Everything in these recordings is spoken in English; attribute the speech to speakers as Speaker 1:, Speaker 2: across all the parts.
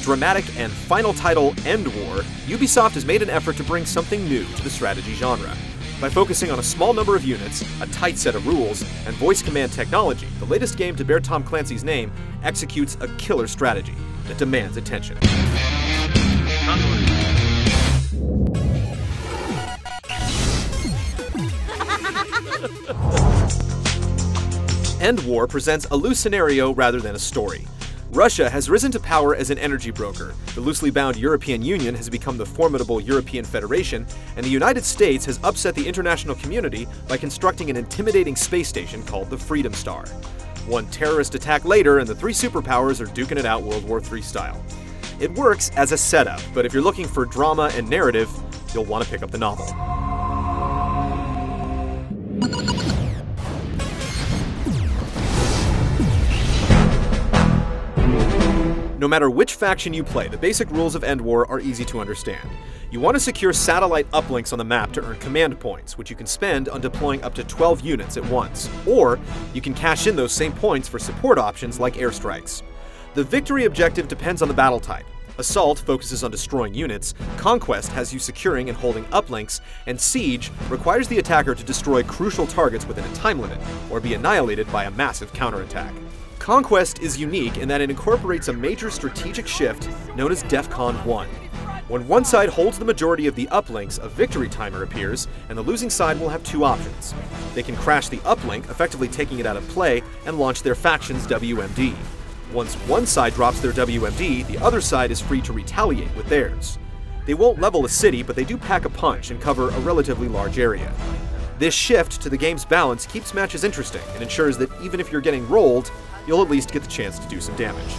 Speaker 1: dramatic and final title, EndWar, Ubisoft has made an effort to bring something new to the strategy genre. By focusing on a small number of units, a tight set of rules, and voice command technology, the latest game to bear Tom Clancy's name executes a killer strategy that demands attention. EndWar presents a loose scenario rather than a story. Russia has risen to power as an energy broker, the loosely bound European Union has become the formidable European Federation, and the United States has upset the international community by constructing an intimidating space station called the Freedom Star. One terrorist attack later, and the three superpowers are duking it out World War III style. It works as a setup, but if you're looking for drama and narrative, you'll want to pick up the novel. No matter which faction you play, the basic rules of EndWar are easy to understand. You want to secure satellite uplinks on the map to earn command points, which you can spend on deploying up to 12 units at once. Or, you can cash in those same points for support options like airstrikes. The victory objective depends on the battle type. Assault focuses on destroying units, Conquest has you securing and holding uplinks, and Siege requires the attacker to destroy crucial targets within a time limit, or be annihilated by a massive counterattack. Conquest is unique in that it incorporates a major strategic shift known as DEFCON 1. When one side holds the majority of the uplinks, a victory timer appears, and the losing side will have two options. They can crash the uplink, effectively taking it out of play, and launch their faction's WMD. Once one side drops their WMD, the other side is free to retaliate with theirs. They won't level a city, but they do pack a punch and cover a relatively large area. This shift to the game's balance keeps matches interesting and ensures that even if you're getting rolled, you'll at least get the chance to do some damage.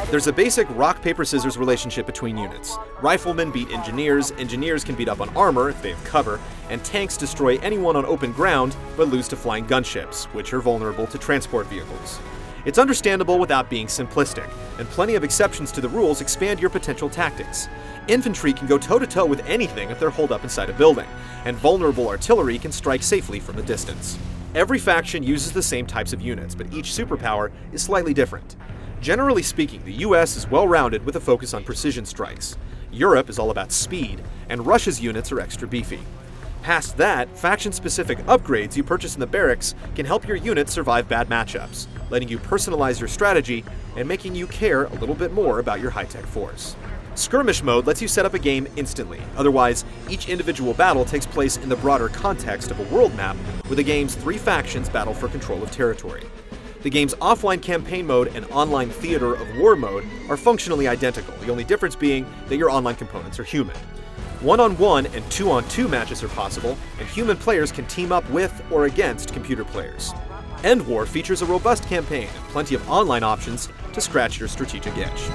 Speaker 1: There's a basic rock-paper-scissors relationship between units. Riflemen beat engineers, engineers can beat up on armor if they have cover, and tanks destroy anyone on open ground but lose to flying gunships, which are vulnerable to transport vehicles. It's understandable without being simplistic, and plenty of exceptions to the rules expand your potential tactics. Infantry can go toe-to-toe with anything if they're holed up inside a building, and vulnerable artillery can strike safely from a distance. Every faction uses the same types of units, but each superpower is slightly different. Generally speaking, the US is well-rounded with a focus on precision strikes. Europe is all about speed, and Russia's units are extra beefy. Past that, faction-specific upgrades you purchase in the barracks can help your unit survive bad matchups, letting you personalize your strategy and making you care a little bit more about your high-tech force. Skirmish mode lets you set up a game instantly, otherwise each individual battle takes place in the broader context of a world map where the game's three factions battle for control of territory. The game's offline campaign mode and online theater of war mode are functionally identical, the only difference being that your online components are human. One-on-one and two-on-two matches are possible, and human players can team up with or against computer players. EndWar features a robust campaign and plenty of online options to scratch your strategic edge.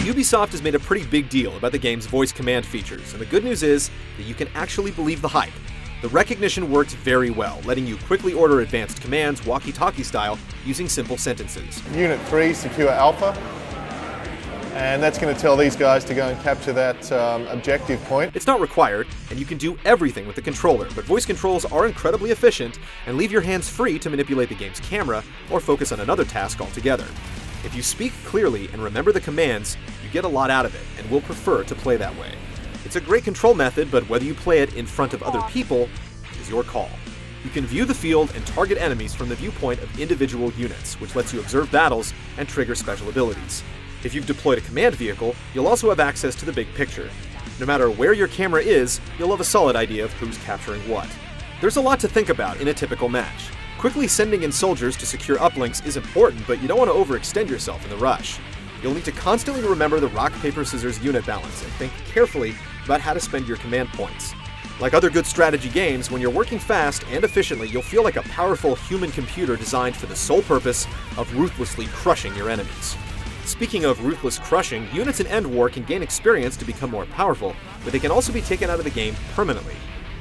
Speaker 1: Ubisoft has made a pretty big deal about the game's voice command features, and the good news is that you can actually believe the hype. The recognition worked very well, letting you quickly order advanced commands walkie-talkie style using simple sentences.
Speaker 2: Unit 3, secure Alpha, and that's going to tell these guys to go and capture that objective point.
Speaker 1: It's not required, and you can do everything with the controller, but voice controls are incredibly efficient and leave your hands free to manipulate the game's camera or focus on another task altogether. If you speak clearly and remember the commands, you get a lot out of it, and will prefer to play that way. It's a great control method, but whether you play it in front of other people is your call. You can view the field and target enemies from the viewpoint of individual units, which lets you observe battles and trigger special abilities. If you've deployed a command vehicle, you'll also have access to the big picture. No matter where your camera is, you'll have a solid idea of who's capturing what. There's a lot to think about in a typical match. Quickly sending in soldiers to secure uplinks is important, but you don't want to overextend yourself in the rush. You'll need to constantly remember the rock-paper-scissors unit balance and think carefully about how to spend your command points. Like other good strategy games, when you're working fast and efficiently, you'll feel like a powerful human computer designed for the sole purpose of ruthlessly crushing your enemies. Speaking of ruthless crushing, units in EndWar can gain experience to become more powerful, but they can also be taken out of the game permanently.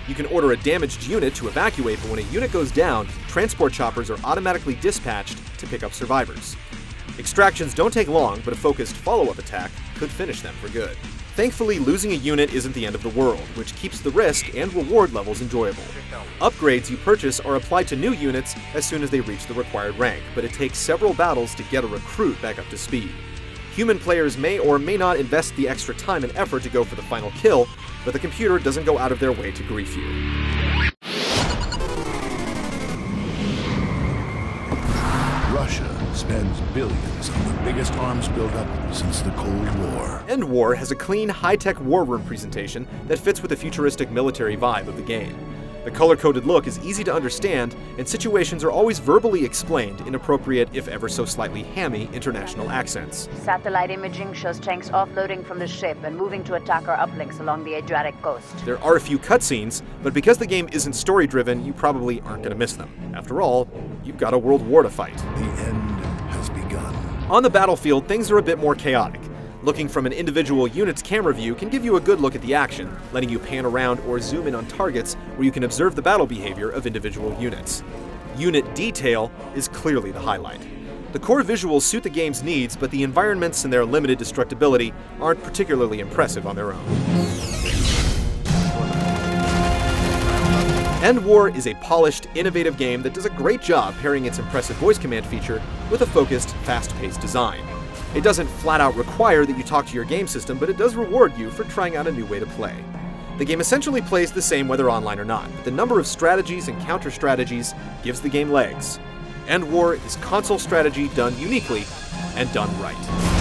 Speaker 1: You can order a damaged unit to evacuate, but when a unit goes down, transport choppers are automatically dispatched to pick up survivors. Extractions don't take long, but a focused follow-up attack could finish them for good. Thankfully, losing a unit isn't the end of the world, which keeps the risk and reward levels enjoyable. Upgrades you purchase are applied to new units as soon as they reach the required rank, but it takes several battles to get a recruit back up to speed. Human players may or may not invest the extra time and effort to go for the final kill, but the computer doesn't go out of their way to grief you.
Speaker 3: Russia spends billions on the biggest arms buildup since the Cold War.
Speaker 1: EndWar has a clean, high-tech war room presentation that fits with the futuristic military vibe of the game. The color-coded look is easy to understand, and situations are always verbally explained in appropriate, if ever so slightly hammy, international accents.
Speaker 4: Satellite imaging shows tanks offloading from the ship and moving to attack our uplinks along the Adriatic coast.
Speaker 1: There are a few cutscenes, but because the game isn't story-driven, you probably aren't going to miss them. After all, you've got a world war to fight.
Speaker 3: The end has begun.
Speaker 1: On the battlefield, things are a bit more chaotic. Looking from an individual unit's camera view can give you a good look at the action, letting you pan around or zoom in on targets where you can observe the battle behavior of individual units. Unit detail is clearly the highlight. The core visuals suit the game's needs, but the environments and their limited destructibility aren't particularly impressive on their own. EndWar is a polished, innovative game that does a great job pairing its impressive voice command feature with a focused, fast-paced design. It doesn't flat-out require that you talk to your game system, but it does reward you for trying out a new way to play. The game essentially plays the same whether online or not, but the number of strategies and counter-strategies gives the game legs. EndWar is console strategy done uniquely and done right.